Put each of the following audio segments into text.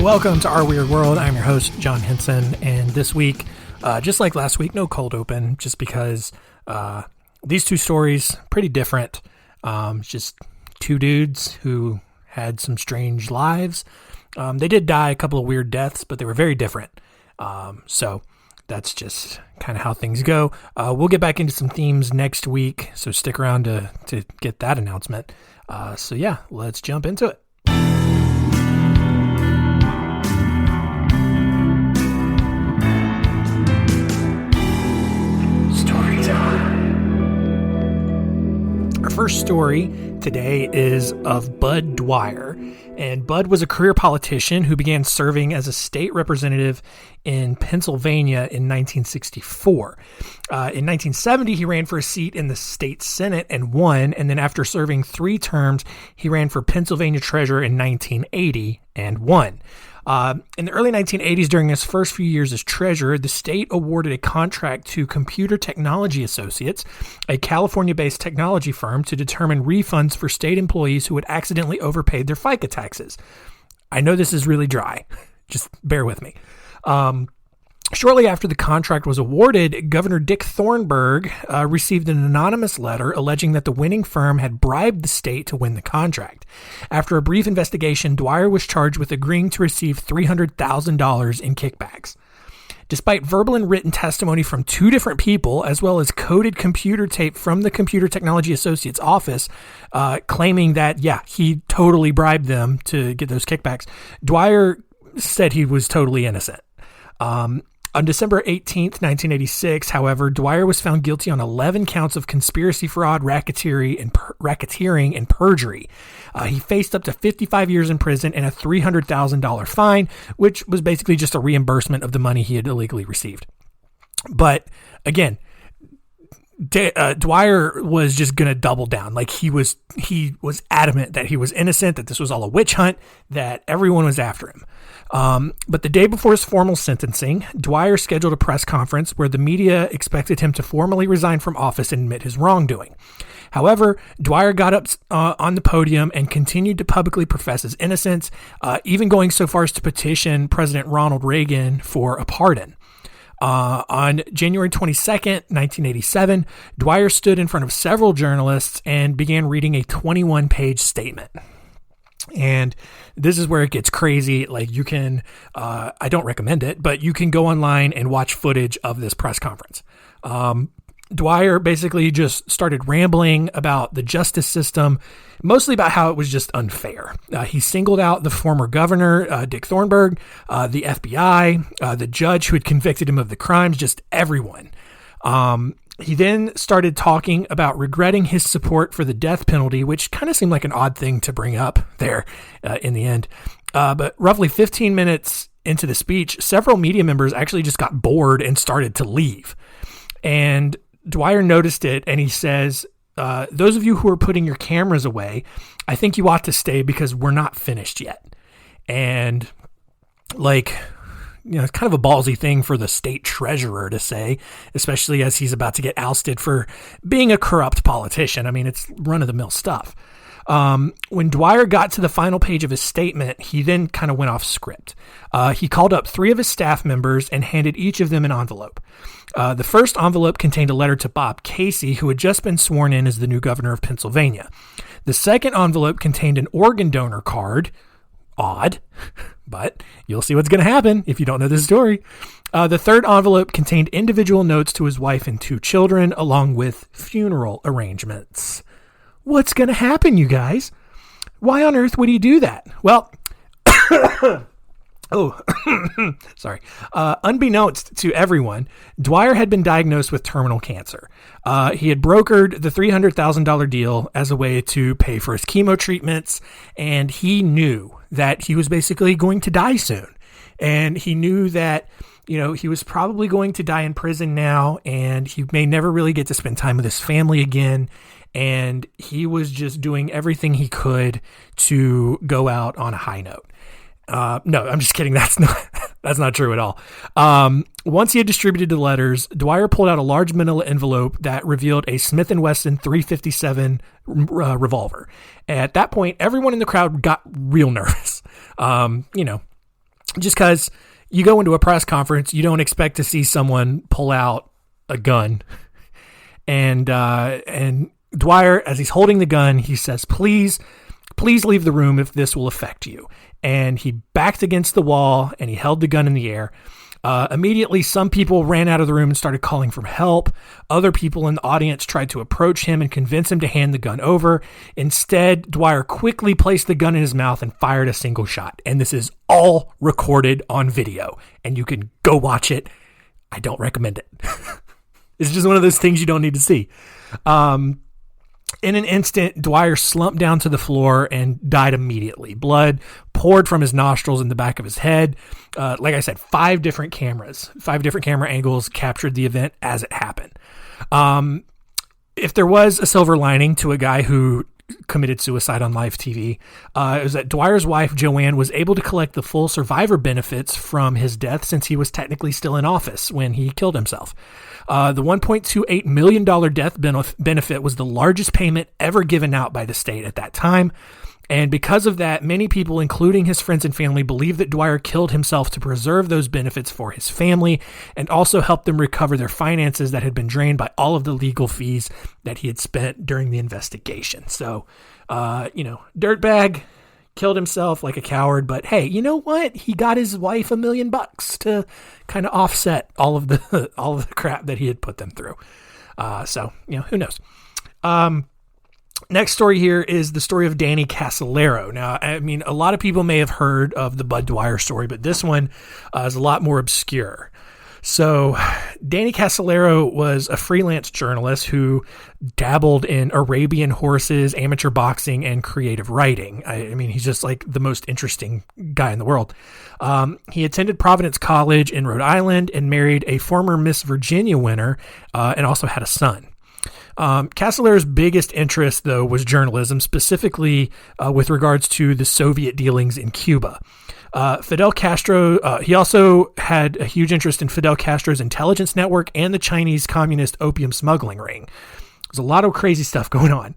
Welcome to Our Weird World. I'm your host, John Henson, and this week, just like last week, no cold open, just because these two stories, pretty different. Just two dudes who had some strange lives. They did die a couple of weird deaths, but they were very different. So that's just kind of how things go. We'll get back into some themes next week, so stick around to get that announcement. So yeah, let's jump into it. Our first story today is of Bud Dwyer, and Bud was a career politician who began serving as a state representative in Pennsylvania in 1964. In 1970, he ran for a seat in the state Senate and won, and then after serving 3 terms, he ran for Pennsylvania treasurer in 1980 and won. In the early 1980s, during his first few years as treasurer, the state awarded a contract to Computer Technology Associates, a California-based technology firm, to determine refunds for state employees who had accidentally overpaid their FICA taxes. I know this is really dry. Just bear with me. Shortly after the contract was awarded, Governor Dick Thornburgh received an anonymous letter alleging that the winning firm had bribed the state to win the contract. After a brief investigation, Dwyer was charged with agreeing to receive $300,000 in kickbacks. Despite verbal and written testimony from 2 different people, as well as coded computer tape from the Computer Technology Associates office, claiming that, he totally bribed them to get those kickbacks, Dwyer said he was totally innocent. On December 18th, 1986, however, Dwyer was found guilty on 11 counts of conspiracy, fraud, racketeering, and perjury. He faced up to 55 years in prison and a $300,000 fine, which was basically just a reimbursement of the money he had illegally received. But again, Dwyer was just going to double down. Like he was adamant that he was innocent, that this was all a witch hunt, that everyone was after him. But the day before his formal sentencing, Dwyer scheduled a press conference where the media expected him to formally resign from office and admit his wrongdoing. However, Dwyer got up on the podium and continued to publicly profess his innocence, even going so far as to petition President Ronald Reagan for a pardon. On January 22nd, 1987, Dwyer stood in front of several journalists and began reading a 21-page statement. And this is where it gets crazy. Like you can, I don't recommend it, but you can go online and watch footage of this press conference. Dwyer basically just started rambling about the justice system, mostly about how it was just unfair. He singled out the former governor, Dick Thornburgh, the FBI, the judge who had convicted him of the crimes, just everyone. He then started talking about regretting his support for the death penalty, which kind of seemed like an odd thing to bring up there in the end. But roughly 15 minutes into the speech, several media members actually just got bored and started to leave. And Dwyer noticed it, and he says, those of you who are putting your cameras away, I think you ought to stay because we're not finished yet. And it's kind of a ballsy thing for the state treasurer to say, especially as he's about to get ousted for being a corrupt politician. I mean, it's run-of-the-mill stuff. When Dwyer got to the final page of his statement, he then kind of went off script. He called up 3 of his staff members and handed each of them an envelope. The first envelope contained a letter to Bob Casey, who had just been sworn in as the new governor of Pennsylvania. The second envelope contained an organ donor card. Odd, but you'll see what's going to happen if you don't know this story. The third envelope contained individual notes to his wife and 2 children, along with funeral arrangements. What's going to happen, you guys? Why on earth would he do that? Well, sorry. Unbeknownst to everyone, Dwyer had been diagnosed with terminal cancer. He had brokered the $300,000 deal as a way to pay for his chemo treatments, and he knew that he was basically going to die soon. And he knew that, he was probably going to die in prison now, and he may never really get to spend time with his family again. And he was just doing everything he could to go out on a high note. No, I'm just kidding. That's not true at all. Once he had distributed the letters, Dwyer pulled out a large manila envelope that revealed a Smith & Wesson .357 revolver. At that point, everyone in the crowd got real nervous. just because you go into a press conference, you don't expect to see someone pull out a gun. And Dwyer, as he's holding the gun, he says, please leave the room if this will affect you. And he backed against the wall and he held the gun in the air. Immediately, some people ran out of the room and started calling for help. Other people in the audience tried to approach him and convince him to hand the gun over. Instead, Dwyer quickly placed the gun in his mouth and fired a single shot. And this is all recorded on video. And you can go watch it. I don't recommend it. It's just one of those things you don't need to see. In an instant, Dwyer slumped down to the floor and died immediately. Blood poured from his nostrils and the back of his head. Like I said, 5 different camera angles captured the event as it happened. If there was a silver lining to a guy who committed suicide on live TV, it was that Dwyer's wife, Joanne, was able to collect the full survivor benefits from his death since he was technically still in office when he killed himself. The $1.28 million death benefit was the largest payment ever given out by the state at that time. And because of that, many people, including his friends and family, believe that Dwyer killed himself to preserve those benefits for his family and also help them recover their finances that had been drained by all of the legal fees that he had spent during the investigation. So, dirtbag killed himself like a coward, but hey, you know what? He got his wife $1 million to kind of offset all of the crap that he had put them through. Who knows? Next story here is the story of Danny Casolaro. Now, I mean, a lot of people may have heard of the Bud Dwyer story, but this one is a lot more obscure. So Danny Casolaro was a freelance journalist who dabbled in Arabian horses, amateur boxing, and creative writing. I mean, he's just like the most interesting guy in the world. He attended Providence College in Rhode Island and married a former Miss Virginia winner and also had a son. Casolaro's biggest interest, though, was journalism, specifically with regards to the Soviet dealings in Cuba. Fidel Castro, he also had a huge interest in Fidel Castro's intelligence network and the Chinese communist opium smuggling ring. There's a lot of crazy stuff going on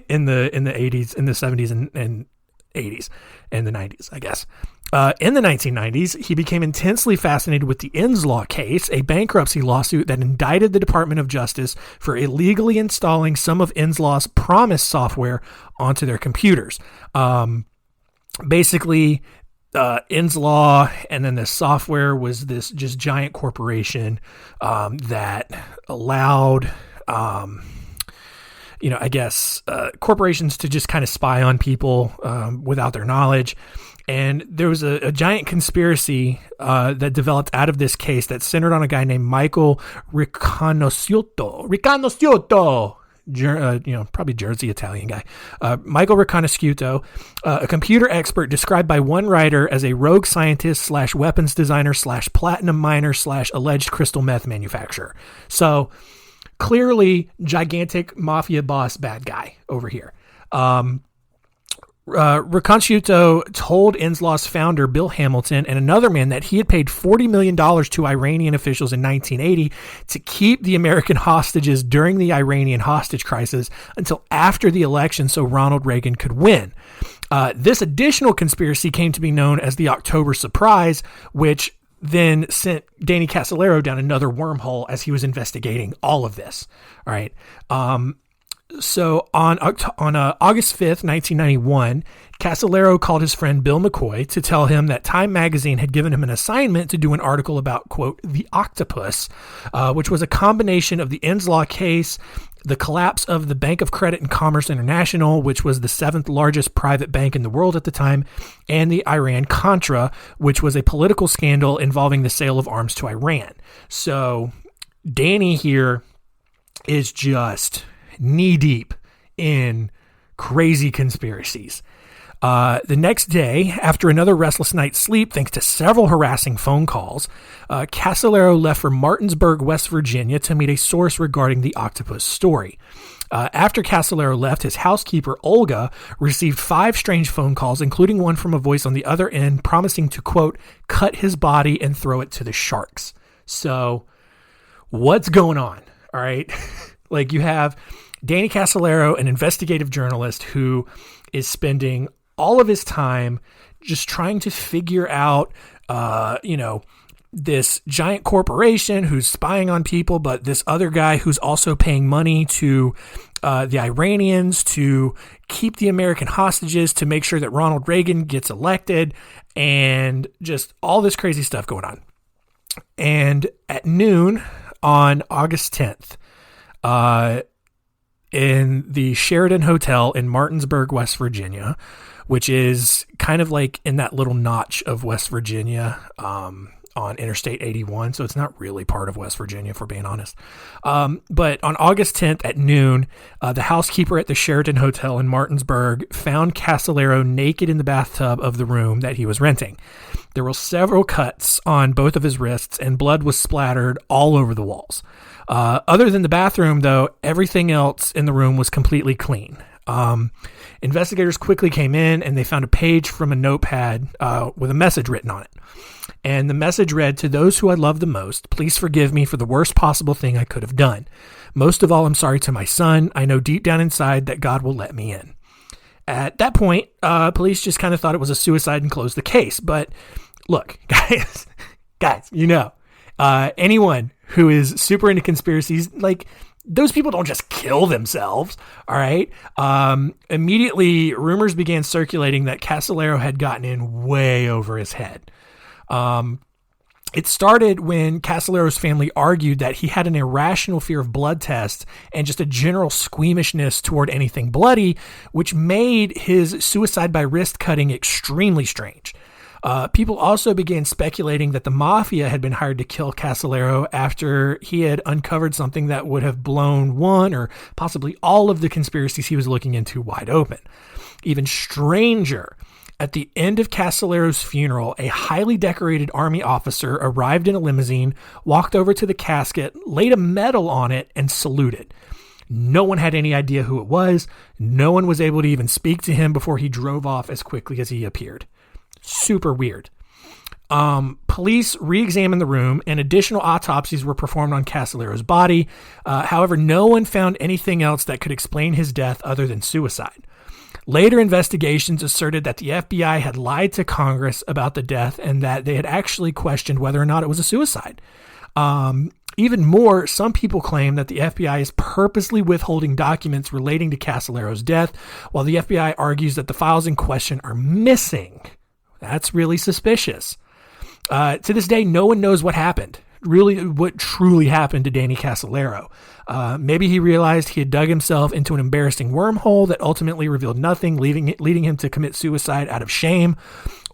in the 80s, in the 70s and 80s, and the 90s, I guess. In the 1990s, he became intensely fascinated with the Inslaw case, a bankruptcy lawsuit that indicted the Department of Justice for illegally installing some of Inslaw's Promise software onto their computers. Basically, Inslaw and then the software was this just giant corporation that allowed, corporations to just kind of spy on people without their knowledge. And there was a giant conspiracy that developed out of this case that centered on a guy named Michael Riconosciuto, probably Jersey Italian guy. Michael Riconosciuto, a computer expert described by one writer as a rogue scientist / weapons designer / platinum miner / alleged crystal meth manufacturer. So clearly gigantic mafia boss bad guy over here. Riconosciuto told Inslaw's founder, Bill Hamilton, and another man that he had paid $40 million to Iranian officials in 1980 to keep the American hostages during the Iranian hostage crisis until after the election so Ronald Reagan could win. This additional conspiracy came to be known as the October Surprise, which then sent Danny Casolaro down another wormhole as he was investigating all of this. All right. So on August 5th, 1991, Casolaro called his friend Bill McCoy to tell him that Time magazine had given him an assignment to do an article about, quote, the octopus, which was a combination of the Inslaw case, the collapse of the Bank of Credit and Commerce International, which was the 7th largest private bank in the world at the time, and the Iran-Contra, which was a political scandal involving the sale of arms to Iran. So Danny here is just knee-deep in crazy conspiracies. The next day, after another restless night's sleep, thanks to several harassing phone calls, Casolaro left for Martinsburg, West Virginia, to meet a source regarding the octopus story. After Casolaro left, his housekeeper, Olga, received 5 strange phone calls, including one from a voice on the other end promising to, quote, cut his body and throw it to the sharks. So, what's going on? All right. Like, you have Danny Casolaro, an investigative journalist who is spending all of his time just trying to figure out, this giant corporation who's spying on people, but this other guy who's also paying money to the Iranians to keep the American hostages, to make sure that Ronald Reagan gets elected, and just all this crazy stuff going on. And at noon on August 10th, in the Sheridan Hotel in Martinsburg, West Virginia, which is kind of like in that little notch of West Virginia, on Interstate 81, so it's not really part of West Virginia, if we're being honest. But on August 10th at noon, the housekeeper at the Sheraton Hotel in Martinsburg found Casolaro naked in the bathtub of the room that he was renting. There were several cuts on both of his wrists, and blood was splattered all over the walls. Other than the bathroom, though, everything else in the room was completely clean. Investigators quickly came in, and they found a page from a notepad with a message written on it. And the message read, "To those who I love the most, please forgive me for the worst possible thing I could have done. Most of all, I'm sorry to my son. I know deep down inside that God will let me in." At that point, police just kind of thought it was a suicide and closed the case. But look, guys, anyone who is super into conspiracies, like, those people don't just kill themselves, all right? Immediately, rumors began circulating that Casolaro had gotten in way over his head. It started when Casolaro's family argued that he had an irrational fear of blood tests and just a general squeamishness toward anything bloody, which made his suicide by wrist cutting extremely strange. People also began speculating that the mafia had been hired to kill Casolaro after he had uncovered something that would have blown one or possibly all of the conspiracies he was looking into wide open. Even stranger, at the end of Casolaro's funeral, a highly decorated army officer arrived in a limousine, walked over to the casket, laid a medal on it, and saluted. No one had any idea who it was. No one was able to even speak to him before he drove off as quickly as he appeared. Super weird. Police re-examined the room, and additional autopsies were performed on Casolaro's body. However, no one found anything else that could explain his death other than suicide. Later investigations asserted that the FBI had lied to Congress about the death and that they had actually questioned whether or not it was a suicide. Even more, some people claim that the FBI is purposely withholding documents relating to Casolaro's death, while the FBI argues that the files in question are missing. That's really suspicious. To this day, no one knows what happened. Really, what truly happened to Danny Casolaro. Maybe he realized he had dug himself into an embarrassing wormhole that ultimately revealed nothing, leading him to commit suicide out of shame.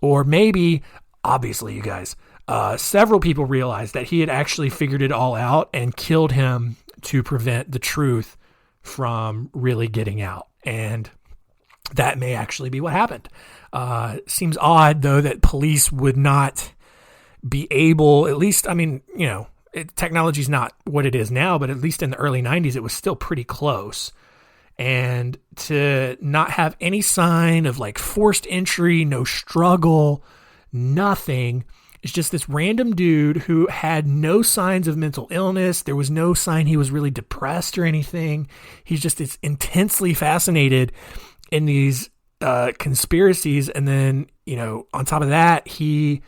Or maybe, obviously, you guys, several people realized that he had actually figured it all out and killed him to prevent the truth from really getting out. And that may actually be what happened. Seems odd, though, that police would not be able, at least, technology's not what it is now, but at least in the early 90s, it was still pretty close. And to not have any sign of like forced entry, no struggle, nothing. It's just this random dude who had no signs of mental illness. There was no sign he was really depressed or anything. He's just intensely fascinated in these conspiracies. And then, on top of that, he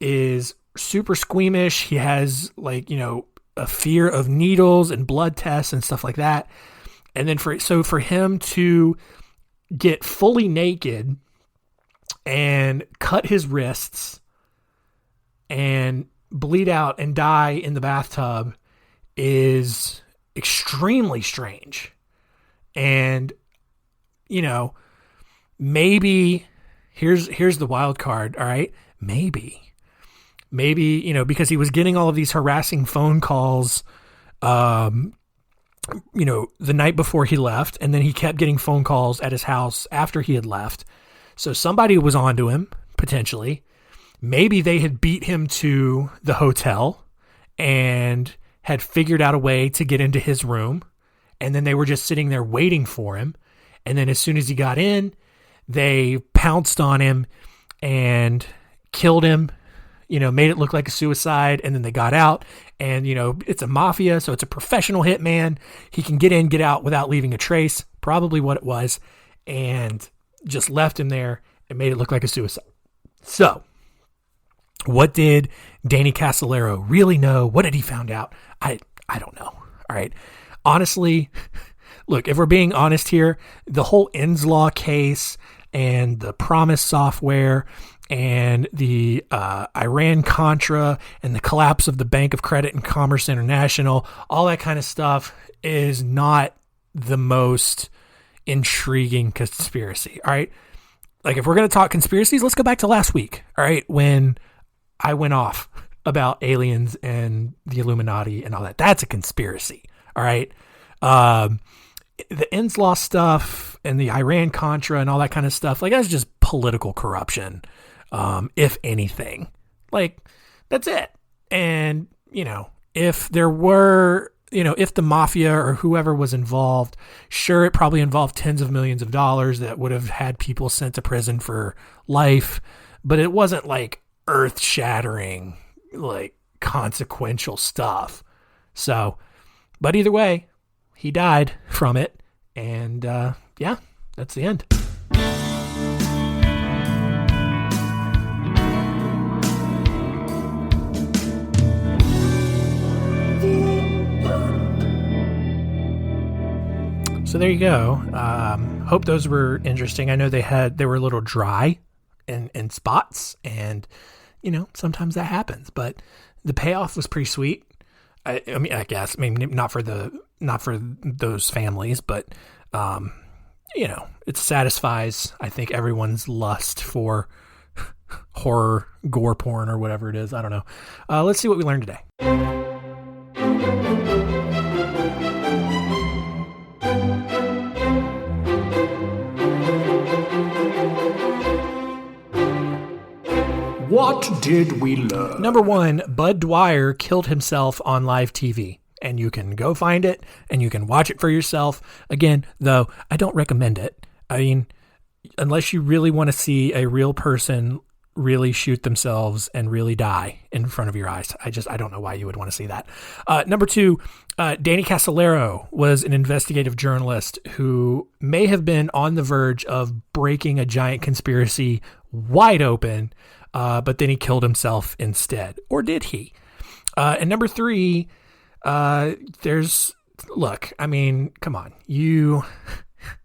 is super squeamish. He has a fear of needles and blood tests and stuff like that. And then for him to get fully naked and cut his wrists and bleed out and die in the bathtub is extremely strange. And, maybe here's the wild card. All right. Maybe, because he was getting all of these harassing phone calls, the night before he left, and then he kept getting phone calls at his house after he had left. So somebody was onto him, potentially. Maybe they had beat him to the hotel and had figured out a way to get into his room, and then they were just sitting there waiting for him. And then as soon as he got in, they pounced on him and killed him, made it look like a suicide, and then they got out. And, it's a mafia, so it's a professional hitman. He can get in, get out without leaving a trace, probably what it was. And just left him there and made it look like a suicide. So, what did Danny Casolaro really know? What did he found out? I don't know. All right. Honestly, look, if we're being honest here, the whole Inslaw case and the Promise software and the Iran-Contra and the collapse of the Bank of Credit and Commerce International, all that kind of stuff is not the most intriguing conspiracy. All right. Like, if we're going to talk conspiracies, let's go back to last week. All right. When I went off about aliens and the Illuminati and all that. That's a conspiracy. All right. The Inslaw stuff and the Iran-Contra and all that kind of stuff, like, that's just political corruption. If anything, like, that's it. And, if there were, if the mafia or whoever was involved, sure, it probably involved tens of millions of dollars that would have had people sent to prison for life, but it wasn't like earth-shattering, like, consequential stuff. So, but either way, he died from it. And, yeah, that's the end. So there you go. Hope those were interesting. I know they were a little dry in spots, and sometimes that happens, but the payoff was pretty sweet. I mean, not for those families, but it satisfies, I think, everyone's lust for horror, gore porn, or whatever it is. I don't know. Let's see what we learned today. What did we learn? Number 1, Bud Dwyer killed himself on live TV. And you can go find it and you can watch it for yourself. Again, though, I don't recommend it. I mean, unless you really want to see a real person really shoot themselves and really die in front of your eyes. I don't know why you would want to see that. Number 2, Danny Casolaro was an investigative journalist who may have been on the verge of breaking a giant conspiracy wide open, but then he killed himself instead. Or did he? And number 3, look, I mean, come on,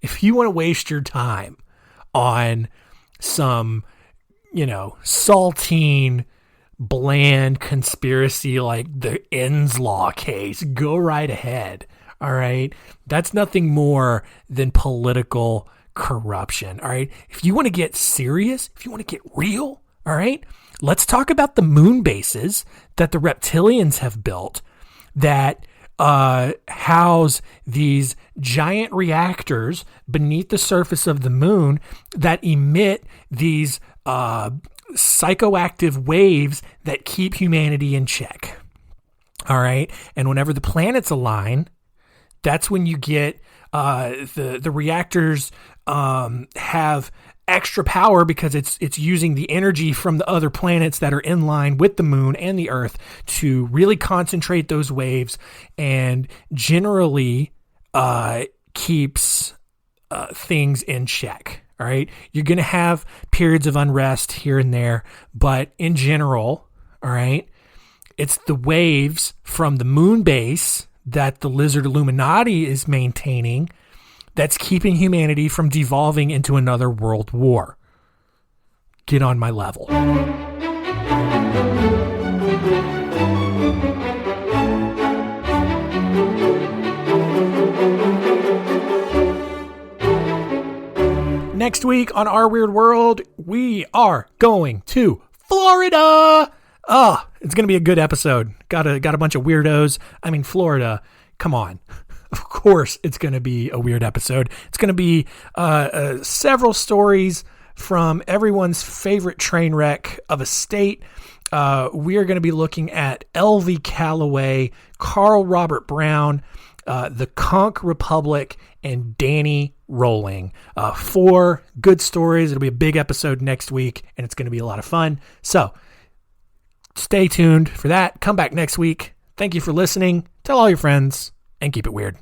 if you want to waste your time on some, saltine, bland conspiracy like the Inslaw case, go right ahead. All right. That's nothing more than political corruption. All right. If you want to get serious, if you want to get real, all right, let's talk about the moon bases that the reptilians have built that house these giant reactors beneath the surface of the moon that emit these psychoactive waves that keep humanity in check. All right. And whenever the planets align, that's when you get the reactors have extra power because it's using the energy from the other planets that are in line with the moon and the earth to really concentrate those waves, and generally keeps things in check. All right. You're going to have periods of unrest here and there, but in general, all right, it's the waves from the moon base that the lizard Illuminati is maintaining that's keeping humanity from devolving into another world war. Get on my level. Next week on Our Weird World, we are going to Florida. Oh, it's going to be a good episode. Got a bunch of weirdos. I mean, Florida, come on. Of course, it's going to be a weird episode. It's going to be several stories from everyone's favorite train wreck of a state. We are going to be looking at L.V. Calloway, Carl Robert Brown, the Conch Republic, and Danny Rolling. 4 good stories. It'll be a big episode next week, and it's going to be a lot of fun. So stay tuned for that. Come back next week. Thank you for listening. Tell all your friends, and keep it weird.